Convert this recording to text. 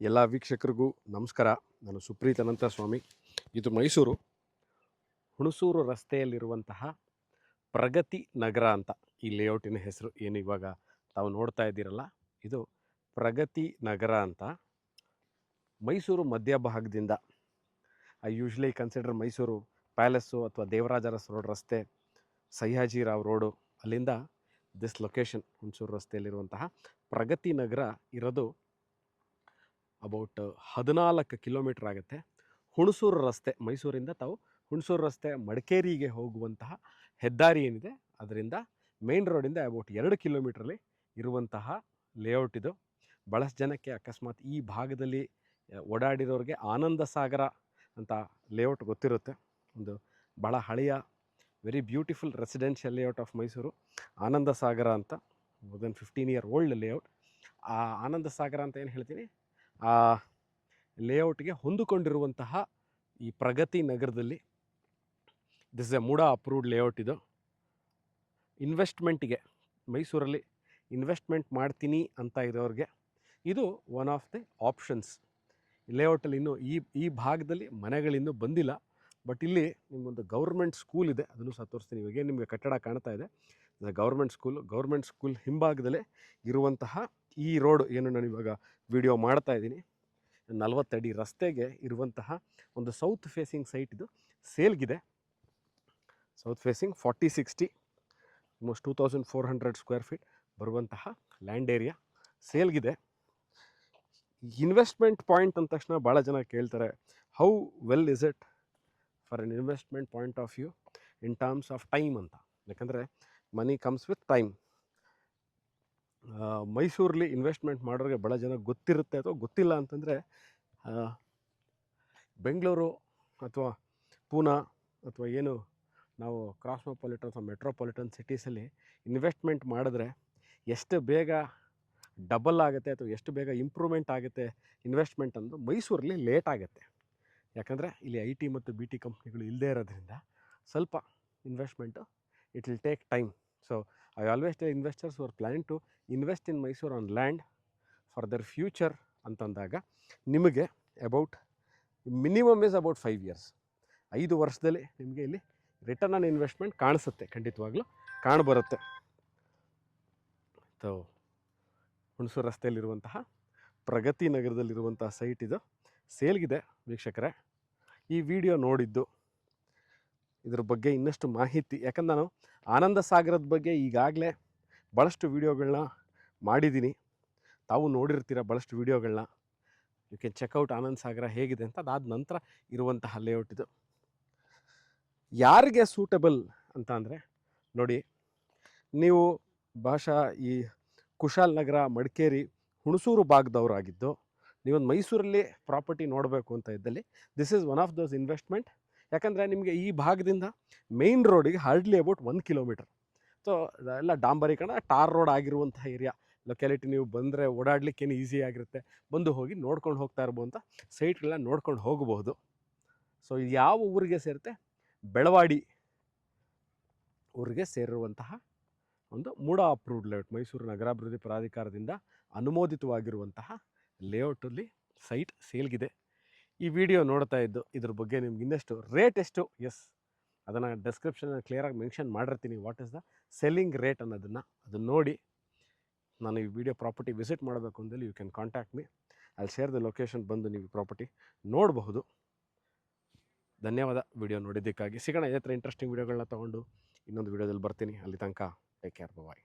ಎಲ್ಲ ವೀಕ್ಷಕರಿಗೂ ನಮಸ್ಕಾರ. ನಾನು ಸುಪ್ರೀತ್ ಅನಂತ ಸ್ವಾಮಿ. ಇದು ಮೈಸೂರು ಹುಣಸೂರು ರಸ್ತೆಯಲ್ಲಿರುವಂತಹ ಪ್ರಗತಿ ನಗರ ಅಂತ ಈ ಲೇಔಟಿನ ಹೆಸರು. ಏನು ಇವಾಗ ತಾವು ನೋಡ್ತಾ ಇದ್ದೀರಲ್ಲ, ಇದು ಪ್ರಗತಿ ನಗರ ಅಂತ. ಮೈಸೂರು ಮಧ್ಯಭಾಗದಿಂದ I usually consider Mysuru palace ಅಥವಾ ದೇವರಾಜ ಅರಸ್ ರೋಡ್ ರಸ್ತೆ, ಸಯ್ಯಾಜಿರಾವ್ ರೋಡು, ಅಲ್ಲಿಂದ ದಿಸ್ ಲೊಕೇಶನ್ ಹುಣಸೂರು ರಸ್ತೆಯಲ್ಲಿರುವಂತಹ ಪ್ರಗತಿ ನಗರ ಇರೋದು ಅಬೌಟ್ 14 ಕಿಲೋಮೀಟ್ರ್ ಆಗುತ್ತೆ. ಹುಣಸೂರು ರಸ್ತೆ, ಮೈಸೂರಿಂದ ತಾವು ಹುಣಸೂರು ರಸ್ತೆ ಮಡಿಕೇರಿಗೆ ಹೋಗುವಂತಹ ಹೆದ್ದಾರಿ ಏನಿದೆ ಅದರಿಂದ ಮೇನ್ ರೋಡಿಂದ ಅಬೌಟ್ 2 ಕಿಲೋಮೀಟ್ರಲ್ಲಿ ಇರುವಂತಹ ಲೇಔಟ್ ಇದು. ಭಾಳಷ್ಟು ಜನಕ್ಕೆ ಅಕಸ್ಮಾತ್ ಈ ಭಾಗದಲ್ಲಿ ಓಡಾಡಿರೋರಿಗೆ ಆನಂದ ಸಾಗರ ಅಂತ ಲೇಔಟ್ ಗೊತ್ತಿರುತ್ತೆ. ಒಂದು ಭಾಳ ಹಳೆಯ very beautiful residential layout of Mysuru Ananda Sagara ಅಂತ, more than 15 year old layout. ಆ ಆನಂದ ಸಾಗರ ಅಂತ ಏನು ಹೇಳ್ತೀನಿ, ಆ ಲೇಔಟ್ಗೆ ಹೊಂದಿಕೊಂಡಿರುವಂತಹ ಈ ಪ್ರಗತಿ ನಗರದಲ್ಲಿ this is A MUDA approved layout. ಇದು ಇನ್ವೆಸ್ಟ್ಮೆಂಟಿಗೆ, ಮೈಸೂರಲ್ಲಿ ಇನ್ವೆಸ್ಟ್ಮೆಂಟ್ ಮಾಡ್ತೀನಿ ಅಂತ ಇರೋರಿಗೆ ಇದು ಒನ್ ಆಫ್ ದಿ ಆಪ್ಷನ್ಸ್. ಲೇಔಟಲ್ಲಿ ಇನ್ನೂ ಈ ಭಾಗದಲ್ಲಿ ಮನೆಗಳಿನ್ನೂ ಬಂದಿಲ್ಲ, ಬಟ್ ಇಲ್ಲಿ ನಿಮ್ಮೊಂದು ಗೌರ್ಮೆಂಟ್ ಸ್ಕೂಲ್ ಇದೆ, ಅದನ್ನು ಸಹ ತೋರಿಸ್ತೀನಿ. ಇವಾಗೇ ನಿಮಗೆ ಕಟ್ಟಡ ಕಾಣ್ತಾ ಇದೆ, ಗೌರ್ಮೆಂಟ್ ಸ್ಕೂಲ್ ಹಿಂಭಾಗದಲ್ಲೇ ಇರುವಂತಹ ಈ ರೋಡ್ ಏನು ನಾನು ಇವಾಗ ವಿಡಿಯೋ ಮಾಡ್ತಾ ಇದ್ದೀನಿ, 40 ಅಡಿ ರಸ್ತೆಗೆ ಇರುವಂತಹ ಒಂದು ಸೌತ್ ಫೇಸಿಂಗ್ ಸೈಟ್ ಇದು ಸೇಲ್ಗಿದೆ. South facing 40-60 almost 2400 square feet ಬರುವಂತಹ ಲ್ಯಾಂಡ್ ಏರಿಯಾ ಸೇಲ್ಗಿದೆ. ಇನ್ವೆಸ್ಟ್ಮೆಂಟ್ ಪಾಯಿಂಟ್ ಅಂದ ತಕ್ಷಣ ಭಾಳ ಜನ ಕೇಳ್ತಾರೆ, how well is it for an investment point of view in terms of time ಅಂತ. ಯಾಕಂದರೆ ಮನಿ ಕಮ್ಸ್ ವಿತ್ ಟೈಮ್. ಮೈಸೂರಲ್ಲಿ ಇನ್ವೆಸ್ಟ್ಮೆಂಟ್ ಮಾಡೋರಿಗೆ ಭಾಳ ಜನ ಗೊತ್ತಿರುತ್ತೆ ಅಥವಾ ಗೊತ್ತಿಲ್ಲ ಅಂತಂದರೆ, ಬೆಂಗಳೂರು ಅಥವಾ ಪೂನಾ ಅಥವಾ ಏನು ನಾವು ಕ್ರಾಸ್ಮೋಪಾಲಿಟನ್ ಅಥವಾ ಮೆಟ್ರೋಪಾಲಿಟನ್ ಸಿಟೀಸಲ್ಲಿ ಇನ್ವೆಸ್ಟ್ಮೆಂಟ್ ಮಾಡಿದ್ರೆ ಎಷ್ಟು ಬೇಗ ಡಬಲ್ ಆಗುತ್ತೆ ಅಥವಾ ಎಷ್ಟು ಬೇಗ ಇಂಪ್ರೂವ್ಮೆಂಟ್ ಆಗುತ್ತೆ ಇನ್ವೆಸ್ಟ್ಮೆಂಟ್ ಅಂದು ಮೈಸೂರಲ್ಲಿ ಲೇಟ್ ಆಗುತ್ತೆ. ಯಾಕಂದರೆ ಇಲ್ಲಿ IT ಮತ್ತು BT ಕಂಪ್ನಿಗಳು ಇಲ್ಲದೇ ಇರೋದ್ರಿಂದ ಸ್ವಲ್ಪ investment it will take time. So I always tell investors who are planning to invest in Mysuru on land for the future ಅಂತಂದಾಗ ನಿಮಗೆ about minimum is about 5 years, 5 ವರ್ಷದಲ್ಲಿ ನಿಮಗೆ ಇಲ್ಲಿ ರಿಟರ್ನ್ ಆನ್ ಇನ್ವೆಸ್ಟ್ಮೆಂಟ್ ಕಾಣಿಸುತ್ತೆ, ಖಂಡಿತವಾಗ್ಲೂ ಕಾಣಬರುತ್ತೆ. ಸೊ ಹುಣಸೂರು ರಸ್ತೆಯಲ್ಲಿರುವಂತಹ ಪ್ರಗತಿ ನಗರದಲ್ಲಿರುವಂತಹ ಸೈಟ್ ಇದು ಸೇಲ್ಗಿದೆ. ವೀಕ್ಷಕರೇ, ಈ ವಿಡಿಯೋ ನೋಡಿದ್ದು ಇದ್ರ ಬಗ್ಗೆ ಇನ್ನಷ್ಟು ಮಾಹಿತಿ, ಯಾಕಂದ್ರೆ ನಾನು ಆನಂದ ಸಾಗರದ ಬಗ್ಗೆ ಈಗಾಗಲೇ ಭಾಳಷ್ಟು ವೀಡಿಯೋಗಳನ್ನ ಮಾಡಿದ್ದೀನಿ, ತಾವು ನೋಡಿರ್ತೀರ ಭಾಳಷ್ಟು ವೀಡಿಯೋಗಳನ್ನ. ಯು ಕ್ಯಾನ್ ಚೆಕ್ಔಟ್ ಆನಂದ ಸಾಗರ ಹೇಗಿದೆ ಅಂತ. ಅದಾದ ನಂತರ ಇರುವಂತಹ ಲೇಔಟ್ ಇದು ಯಾರಿಗೆ ಸೂಟಬಲ್ ಅಂತ ಅಂದರೆ, ನೋಡಿ, ನೀವು ಬಹುಶಃ ಈ ಕುಶಾಲ್ ನಗರ, ಮಡಿಕೇರಿ, ಹುಣಸೂರು ಭಾಗದವರಾಗಿದ್ದು ನೀವೊಂದು ಮೈಸೂರಲ್ಲಿ ಪ್ರಾಪರ್ಟಿ ನೋಡಬೇಕು ಅಂತ ಇದ್ದಲ್ಲಿ this is one of those investment. ಯಾಕಂದರೆ ನಿಮಗೆ ಈ ಭಾಗದಿಂದ ಮೇಯ್ನ್ ರೋಡಿಗೆ ಹಾರ್ಡ್ಲಿ ಅಬೌಟ್ 1 ಕಿಲೋಮೀಟರ್. ಸೊ ಎಲ್ಲ ಡಾಂಬರೀಕರಣ ಟಾರ್ ರೋಡ್ ಆಗಿರುವಂತಹ ಏರಿಯಾ ಲೊಕ್ಯಾಲಿಟಿ. ನೀವು ಬಂದರೆ ಓಡಾಡಲಿಕ್ಕೇನು ಈಸಿ ಆಗಿರುತ್ತೆ, ಬಂದು ಹೋಗಿ ನೋಡ್ಕೊಂಡು ಹೋಗ್ತಾ ಇರ್ಬೋಂಥ ಸೈಟ್ಗಳನ್ನ ನೋಡ್ಕೊಂಡು ಹೋಗಬಹುದು. ಸೊ ಯಾವ ಊರಿಗೆ ಸೇರುತ್ತೆ, ಬೆಳವಾಡಿ ಊರಿಗೆ ಸೇರಿರುವಂತಹ ಒಂದು ಮೂಡಾ ಅಪ್ರೂವ್ಡ್ ಲೇಔಟ್, ಮೈಸೂರು ನಗರಾಭಿವೃದ್ಧಿ ಪ್ರಾಧಿಕಾರದಿಂದ ಅನುಮೋದಿತವಾಗಿರುವಂತಹ ಲೇಔಟಲ್ಲಿ ಸೈಟ್ ಸೇಲ್ಗಿದೆ. ಈ ವಿಡಿಯೋ ನೋಡ್ತಾ ಇದ್ದು ಇದ್ರ ಬಗ್ಗೆ ನಿಮ್ಗೆ ಇನ್ನಷ್ಟು ರೇಟ್ ಎಷ್ಟು, ಎಸ್ ಅದನ್ನು ಡಿಸ್ಕ್ರಿಪ್ಷನಲ್ಲಿ ಕ್ಲಿಯರಾಗಿ ಮೆನ್ಷನ್ ಮಾಡಿರ್ತೀನಿ, what is the selling rate ಅನ್ನೋದನ್ನು. ಅದನ್ನು ನೋಡಿ ನಾನು ಈ ವಿಡಿಯೋ ಪ್ರಾಪರ್ಟಿ ವಿಸಿಟ್ ಮಾಡಬೇಕು ಅಂದಲ್ಲಿ ಯು ಕ್ಯಾನ್ ಕಾಂಟ್ಯಾಕ್ಟ್ ಮೀ, ಅಲ್ಲಿ ಶೇರ್ ದ ಲೊಕೇಶನ್, ಬಂದು ನೀವು ಪ್ರಾಪರ್ಟಿ ನೋಡಬಹುದು. ಧನ್ಯವಾದ ವಿಡಿಯೋ ನೋಡಿದ್ದಕ್ಕಾಗಿ. ಸಿಗೋಣ ಇದೇ ಥರ ಇಂಟ್ರೆಸ್ಟಿಂಗ್ ವಿಡಿಯೋಗಳನ್ನ ತೊಗೊಂಡು ಇನ್ನೊಂದು ವಿಡಿಯೋದಲ್ಲಿ ಬರ್ತೀನಿ. ಅಲ್ಲಿ ತನಕ ಟೇಕ್ ಕೇರ್, ಬಾಯ್.